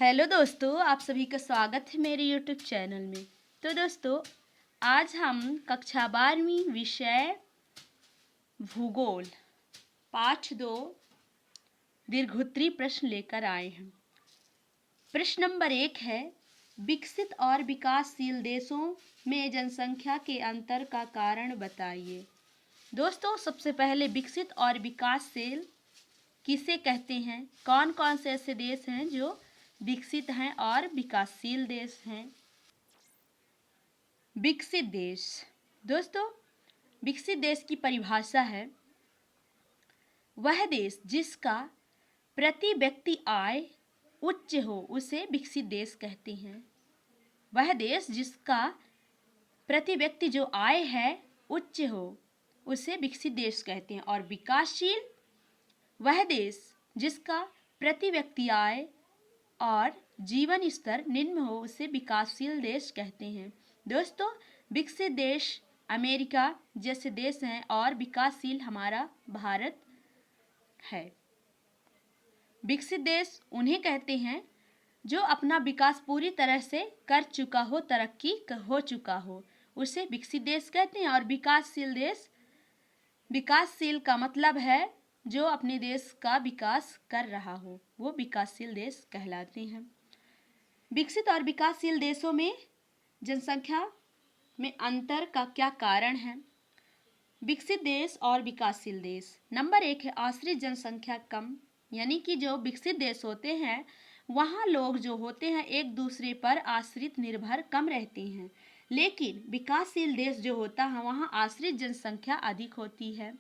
Hello दोस्तों, आप सभी का स्वागत है मेरे यूट्यूब चैनल में। तो दोस्तों, आज हम कक्षा 12वीं विषय भूगोल पाठ 2 दीर्घोत्तरीय प्रश्न लेकर आए हैं। प्रश्न नंबर 1 है, विकसित और विकासशील देशों में जनसंख्या के अंतर का कारण बताइए। दोस्तों, सबसे पहले विकसित और विकासशील किसे कहते हैं? कौन कौन से ऐसे देश हैं जो विकसित हैं और विकासशील देश हैं? विकसित देश। दोस्तों, विकसित देश की परिभाषा है वह देश जिसका प्रति व्यक्ति आय उच्च हो उसे विकसित देश कहते हैं। वह देश जिसका प्रति व्यक्ति जो आय है उच्च हो उसे विकसित देश कहते हैं। और विकासशील वह देश जिसका प्रति व्यक्ति आय और जीवन स्तर निम्न हो उसे विकासशील देश कहते हैं। दोस्तों, विकसित देश अमेरिका जैसे देश हैं और विकासशील हमारा भारत है। विकसित देश उन्हें कहते हैं जो अपना विकास पूरी तरह से कर चुका हो, तरक्की हो चुका हो, उसे विकसित देश कहते हैं। और विकासशील देश, विकासशील का मतलब है जो अपने देश का विकास कर रहा हो, वो विकासशील देश कहलाते हैं। विकसित और विकासशील देशों में जनसंख्या में अंतर का क्या कारण है? विकसित देश और विकासशील देश। नंबर 1 है आश्रित जनसंख्या कम, यानी कि जो विकसित देश होते हैं वहाँ लोग जो होते हैं एक दूसरे पर आश्रित निर्भर कम रहते हैं, लेकिन विकासशील देश जो होता है वहाँ आश्रित जनसंख्या अधिक होती है।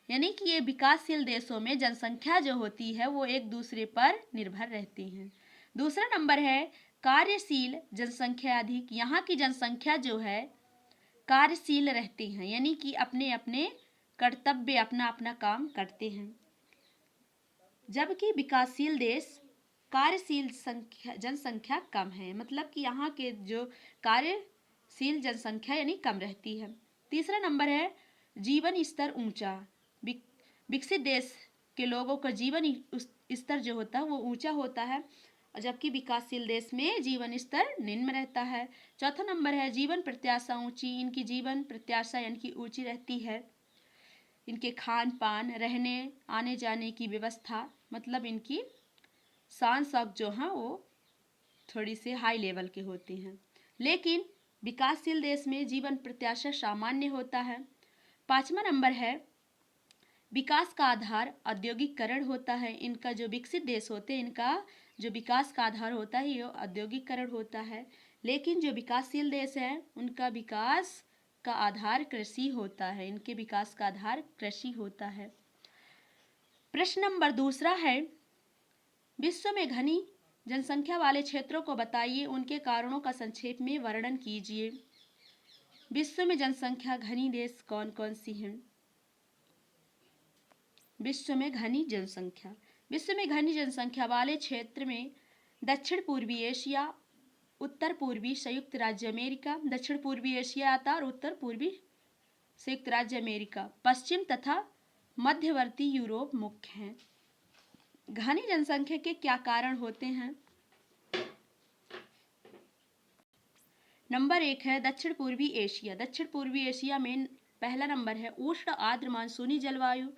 यानी कि ये विकासशील देशों में जनसंख्या जो होती है वो एक दूसरे पर निर्भर रहती है। दूसरा नंबर है कार्यशील जनसंख्या अधिक। यहाँ की जनसंख्या जो है कार्यशील रहती हैं, यानी कि अपने अपने कर्तव्य अपना अपना काम करते हैं, जबकि विकासशील देश कार्यशील जनसंख्या कम है, मतलब कि यहाँ के जो कार्यशील जनसंख्या यानी कम रहती है। तीसरा नंबर है जीवन स्तर ऊंचा। विकसित देश के लोगों का जीवन स्तर जो होता है वो ऊंचा होता है, जबकि विकासशील देश में जीवन स्तर निम्न रहता है। चौथा नंबर है जीवन प्रत्याशा ऊंची। इनकी जीवन प्रत्याशा यानी कि ऊंची रहती है। इनके खान पान, रहने आने जाने की व्यवस्था, मतलब इनकी शान शौक जो हैं वो थोड़ी से हाई लेवल के होते हैं, लेकिन विकासशील देश में जीवन प्रत्याशा सामान्य होता है। पांचवा नंबर है विकास का आधार औद्योगिकरण होता है। इनका जो विकसित देश होते हैं इनका जो विकास का आधार होता है ये औद्योगिकरण होता है, लेकिन जो विकासशील देश है उनका विकास का आधार कृषि होता है। इनके विकास का आधार कृषि होता है। प्रश्न नंबर दूसरा है विश्व में घनी जनसंख्या वाले क्षेत्रों को बताइए, उनके कारणों का संक्षेप में वर्णन कीजिए। विश्व में जनसंख्या घनी देश कौन कौन सी हैं? विश्व में घनी जनसंख्या, विश्व में घनी जनसंख्या वाले क्षेत्र में दक्षिण पूर्वी एशिया, उत्तर पूर्वी संयुक्त राज्य अमेरिका, दक्षिण पूर्वी एशिया आता और उत्तर पूर्वी संयुक्त राज्य अमेरिका, पश्चिम तथा मध्यवर्ती यूरोप मुख्य हैं। घनी जनसंख्या के क्या कारण होते हैं? नंबर 1 है दक्षिण पूर्वी एशिया। दक्षिण पूर्वी एशिया में पहला नंबर है उष्ण आर्द्र मानसूनी जलवायु,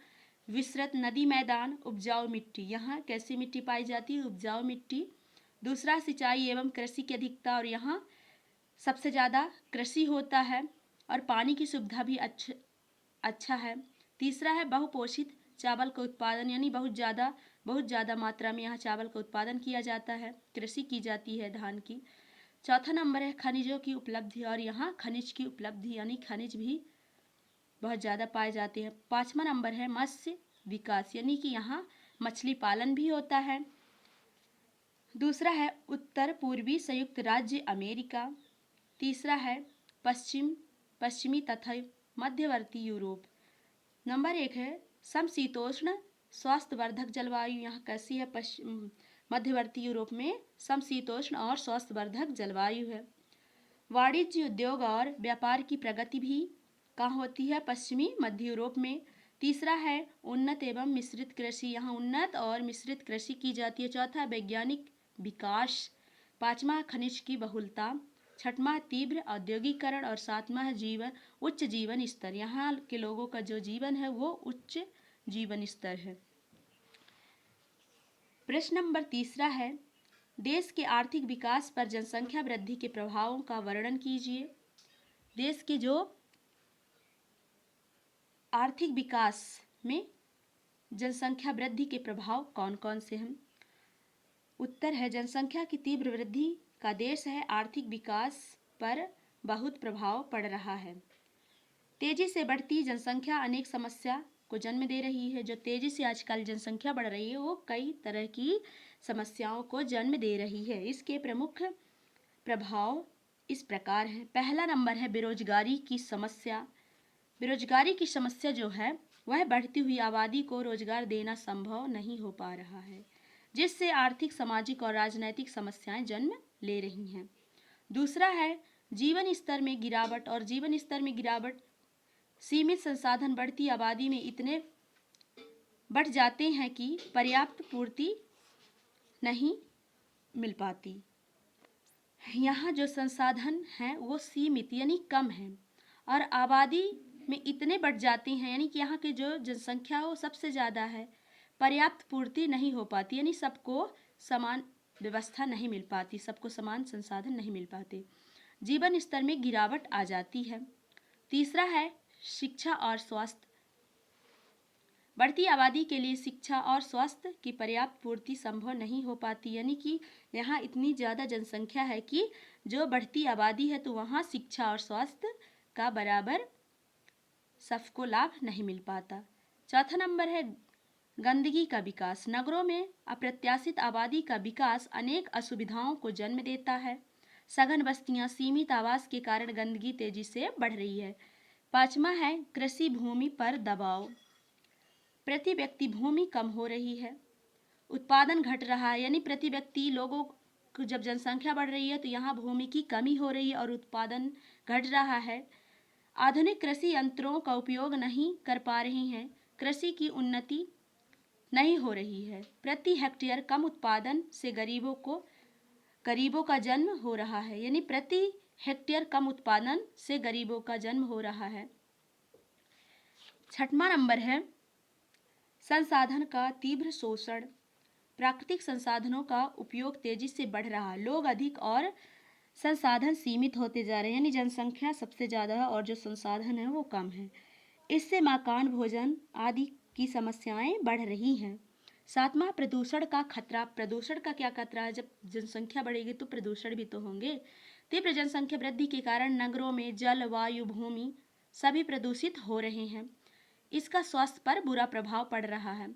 विस्तृत नदी मैदान, उपजाऊ मिट्टी। यहाँ कैसी मिट्टी पाई जाती है? उपजाऊ मिट्टी। दूसरा सिंचाई एवं कृषि की अधिकता, और यहाँ सबसे ज़्यादा कृषि होता है और पानी की सुविधा भी अच्छा है। तीसरा है बहुपोषित चावल का उत्पादन, यानी बहुत ज़्यादा मात्रा में यहाँ चावल का उत्पादन किया जाता है, कृषि की जाती है धान की। चौथा नंबर है खनिजों की उपलब्धि, और यहाँ खनिज की उपलब्धि यानी खनिज भी बहुत ज़्यादा पाए जाते हैं। पाँचवा नंबर है मत्स्य विकास, यानी कि यहाँ मछली पालन भी होता है। दूसरा है उत्तर पूर्वी संयुक्त राज्य अमेरिका। तीसरा है पश्चिमी तथा मध्यवर्ती यूरोप। नंबर 1 है समशीतोष्ण स्वास्थ्यवर्धक जलवायु। यहाँ कैसी है? मध्यवर्ती यूरोप में समशीतोष्ण और स्वास्थ्यवर्धक जलवायु है। वाणिज्य उद्योग और व्यापार की प्रगति भी कहाँ होती है? पश्चिमी मध्य यूरोप में। तीसरा है उन्नत एवं मिश्रित कृषि, यहाँ उन्नत और मिश्रित कृषि की जाती है। चौथा वैज्ञानिक विकास, पांचवा खनिज की बहुलता, छठवां तीव्र औद्योगिकरण और सातवां है उच्च जीवन स्तर। यहाँ के लोगों का जो जीवन है वो उच्च जीवन स्तर है। प्रश्न नंबर 3 है, देश के आर्थिक विकास पर जनसंख्या वृद्धि के प्रभावों का वर्णन कीजिए। देश के जो आर्थिक विकास में जनसंख्या वृद्धि के प्रभाव कौन कौन से हैं? उत्तर है, जनसंख्या की तीव्र वृद्धि का देश है आर्थिक विकास पर बहुत प्रभाव पड़ रहा है। तेजी से बढ़ती जनसंख्या अनेक समस्या को जन्म दे रही है। जो तेजी से आजकल जनसंख्या बढ़ रही है वो कई तरह की समस्याओं को जन्म दे रही है। इसके प्रमुख प्रभाव इस प्रकार हैं। पहला नंबर है बेरोजगारी की समस्या। बेरोजगारी की समस्या जो है वह बढ़ती हुई आबादी को रोजगार देना संभव नहीं हो पा रहा है, जिससे आर्थिक, सामाजिक और राजनैतिक समस्याएं जन्म ले रही हैं। दूसरा है जीवन स्तर में गिरावट। और जीवन स्तर में गिरावट, सीमित संसाधन बढ़ती आबादी में इतने बढ़ जाते हैं कि पर्याप्त पूर्ति नहीं मिल पाती। यहाँ जो संसाधन हैं वो सीमित यानी कम हैं और आबादी में इतने बढ़ जाते हैं, यानी कि यहाँ की जो जनसंख्या है वो सबसे ज़्यादा है, पर्याप्त पूर्ति नहीं हो पाती, यानी सबको समान व्यवस्था नहीं मिल पाती, सबको समान संसाधन नहीं मिल पाते, जीवन स्तर में गिरावट आ जाती है। तीसरा है शिक्षा और स्वास्थ्य। बढ़ती आबादी के लिए शिक्षा और स्वास्थ्य की पर्याप्त पूर्ति संभव नहीं हो पाती, यानी कि यहाँ इतनी ज़्यादा जनसंख्या है कि जो बढ़ती आबादी है तो वहाँ शिक्षा और स्वास्थ्य का बराबर सबको लाभ नहीं मिल पाता। चौथा नंबर है गंदगी का विकास। नगरों में अप्रत्याशित आबादी का विकास अनेक असुविधाओं को जन्म देता है। सघन बस्तियां, सीमित आवास के कारण गंदगी तेजी से बढ़ रही है। पांचवा है कृषि भूमि पर दबाव। प्रति व्यक्ति भूमि कम हो रही है, उत्पादन घट रहा है, यानी प्रति व्यक्ति लोगों को जब जनसंख्या बढ़ रही है तो यहाँ भूमि की कमी हो रही है और उत्पादन घट रहा है। आधुनिक कृषि यंत्रों का उपयोग नहीं कर पा रहे हैं, कृषि की उन्नति नहीं हो रही है। प्रति हेक्टेयर कम उत्पादन से गरीबों का जन्म हो रहा है, यानी प्रति हेक्टेयर कम उत्पादन से गरीबों का जन्म हो रहा है। छठवां नंबर है संसाधन का तीव्र शोषण। प्राकृतिक संसाधनों का उपयोग तेजी से बढ़ रहा है, लोग अधिक और संसाधन सीमित होते जा रहे हैं, यानी जनसंख्या सबसे ज़्यादा है और जो संसाधन है वो कम है। इससे मकान, भोजन आदि की समस्याएं बढ़ रही हैं। सातवां प्रदूषण का खतरा। प्रदूषण का क्या खतरा है? जब जनसंख्या बढ़ेगी तो प्रदूषण भी तो होंगे। तीव्र जनसंख्या वृद्धि के कारण नगरों में जल, वायु, भूमि सभी प्रदूषित हो रहे हैं। इसका स्वास्थ्य पर बुरा प्रभाव पड़ रहा है।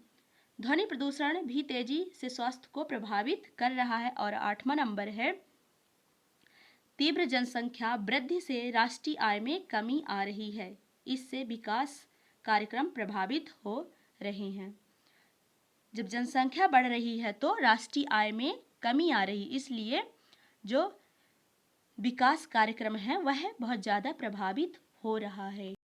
ध्वनि प्रदूषण भी तेजी से स्वास्थ्य को प्रभावित कर रहा है। और आठवां नंबर है तीव्र जनसंख्या वृद्धि से राष्ट्रीय आय में कमी आ रही है। इससे विकास कार्यक्रम प्रभावित हो रहे हैं। जब जनसंख्या बढ़ रही है तो राष्ट्रीय आय में कमी आ रही, इसलिए जो विकास कार्यक्रम है वह बहुत ज़्यादा प्रभावित हो रहा है।